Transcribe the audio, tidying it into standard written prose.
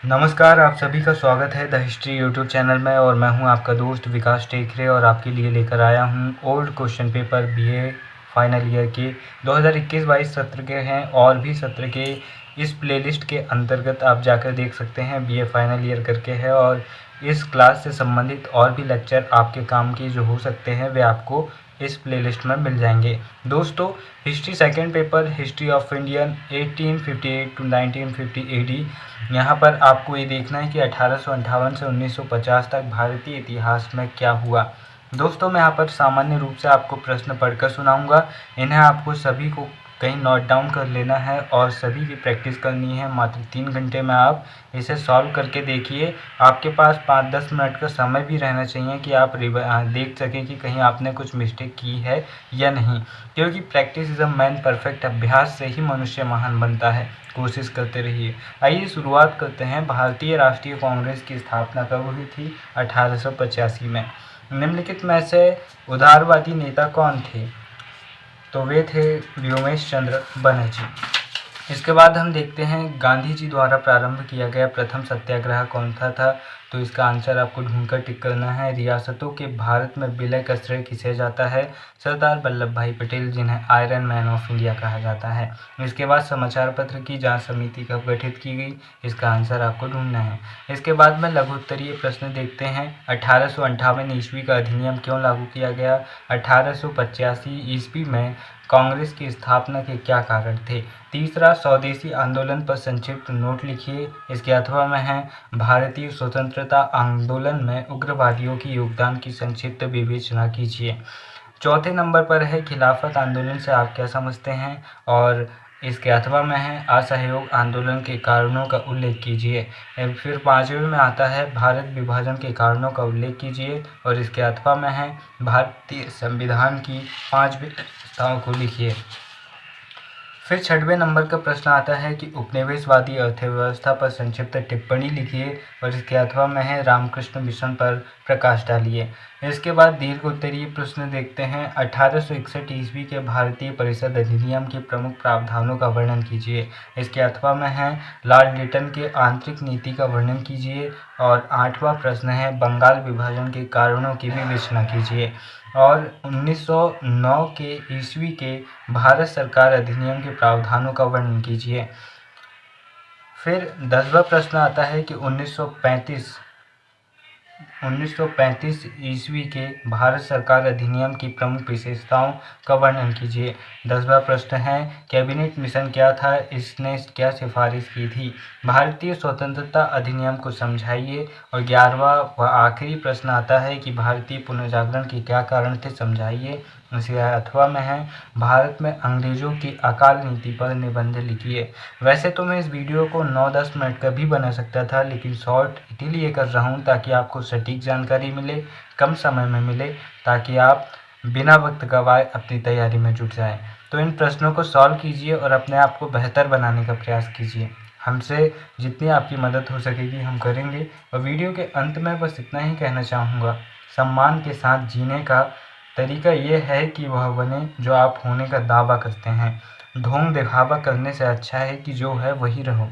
नमस्कार, आप सभी का स्वागत है द हिस्ट्री यूट्यूब चैनल में। और मैं हूं आपका दोस्त विकास टेकरे और आपके लिए लेकर आया हूं old question paper BA final year के 2021-22 सत्र के हैं और भी सत्र के इस प्लेलिस्ट के अंतर्गत आप जाकर देख सकते हैं। बीए फाइनल ईयर करके है और इस क्लास से संबंधित और भी लेक्चर आपके काम के जो हो सकते हैं वे आपको इस प्लेलिस्ट में मिल जाएंगे। दोस्तों, history second paper history of Indian 1858 to 1950 AD, यहाँ पर आपको ये देखना है कि 1858 से 1950 तक भारतीय इतिहास में क्या हुआ। दोस्तों, मैं यहाँ पर सामान्य रूप से आपको प्रश्न पढ़कर सुनाऊंगा। इन्हें आपको सभी को कहीं नोट डाउन कर लेना है और सभी की प्रैक्टिस करनी है। मात्र 3 घंटे में आप इसे सॉल्व करके देखिए। आपके पास 5-10 मिनट का समय भी रहना चाहिए कि आप देख सकें कि कहीं आपने कुछ मिस्टेक की है या नहीं, क्योंकि practice is a man perfect. अभ्यास से ही मनुष्य महान बनता है। कोशिश करते रहिए। आइए शुरुआत करते हैं। भारतीय राष्ट्रीय कांग्रेस की स्थापना कब हुई थी? 1885 में। निम्नलिखित में से उदारवादी नेता कौन थे? तो वे थे व्योमेश चंद्र बनर्जी। इसके बाद हम देखते हैं गांधी जी द्वारा प्रारंभ किया गया प्रथम सत्याग्रह कौन सा था? तो इसका आंसर आपको ढूंढकर टिक करना है। रियासतों के भारत में विलय का श्रेय किसे जाता है? सरदार वल्लभ भाई पटेल, जिन्हें आयरन मैन ऑफ इंडिया कहा जाता है। इसके बाद समाचार पत्र की जांच समिति कब गठित की गई? इसका आंसर आपको ढूंढना है। इसके बाद में लघु उत्तरीय प्रश्न देखते हैं। 1858 ईस्वी का अधिनियम क्यों लागू किया गया? 1885 ईस्वी में कांग्रेस की स्थापना के क्या कारण थे? तीसरा, स्वदेशी आंदोलन पर संक्षिप्त नोट लिखिए। इसके अथवा में है भारतीय स्वतंत्रता आंदोलन में उग्रवादियों की योगदान की संक्षिप्त विवेचना कीजिए। चौथे नंबर पर है खिलाफत आंदोलन से आप क्या समझते हैं? और इसके अथवा में है असहयोग आंदोलन के कारणों का उल्लेख कीजिए। फिर पांचवें में आता है भारत विभाजन के कारणों का उल्लेख कीजिए और इसके अथवा में है भारतीय संविधान की 5 विशेषताओं को लिखिए। फिर 6वें नंबर का प्रश्न आता है कि उपनिवेशवादी अर्थव्यवस्था पर संक्षिप्त टिप्पणी लिखिए और इसके अथवा में है रामकृष्ण मिशन पर प्रकाश डालिए। इसके बाद दीर्घ उत्तरीय प्रश्न देखते हैं। 1861 ईस्वी के भारतीय परिषद अधिनियम के प्रमुख प्रावधानों का वर्णन कीजिए। इसके अथवा में है लॉर्ड लिटन के आंतरिक नीति का वर्णन कीजिए। और 8वां प्रश्न है बंगाल विभाजन के कारणों की विवेचना कीजिए। और 1909 के ईस्वी के भारत सरकार अधिनियम के प्रावधानों का वर्णन कीजिए। फिर 10वां प्रश्न आता है कि 1935 ईस्वी के भारत सरकार अधिनियम की प्रमुख विशेषताओं का वर्णन कीजिए। 10वां प्रश्न है कैबिनेट मिशन क्या था? इसने क्या सिफारिश की थी? भारतीय स्वतंत्रता अधिनियम को समझाइए। और 11वां व आखिरी प्रश्न आता है कि भारतीय पुनर्जागरण के क्या कारण थे? समझाइए। इसके अथवा में है भारत में अंग्रेजों की अकाल नीति पर निबंध लिखिए। वैसे तो मैं इस वीडियो को 9-10 मिनट का भी बना सकता था, लेकिन शॉर्ट इसीलिए कर रहा हूँ ताकि आपको सटीक जानकारी मिले, कम समय में मिले, ताकि आप बिना वक्त गवाए अपनी तैयारी में जुट जाएं। तो इन प्रश्नों को सॉल्व कीजिए और अपने आप को बेहतर बनाने का प्रयास कीजिए। हमसे जितनी आपकी मदद हो सकेगी हम करेंगे। और वीडियो के अंत में बस इतना ही कहना चाहूँगा, सम्मान के साथ जीने का तरीका ये है कि वह बने जो आप होने का दावा करते हैं। ढोंग दिखावा करने से अच्छा है कि जो है वही रहो।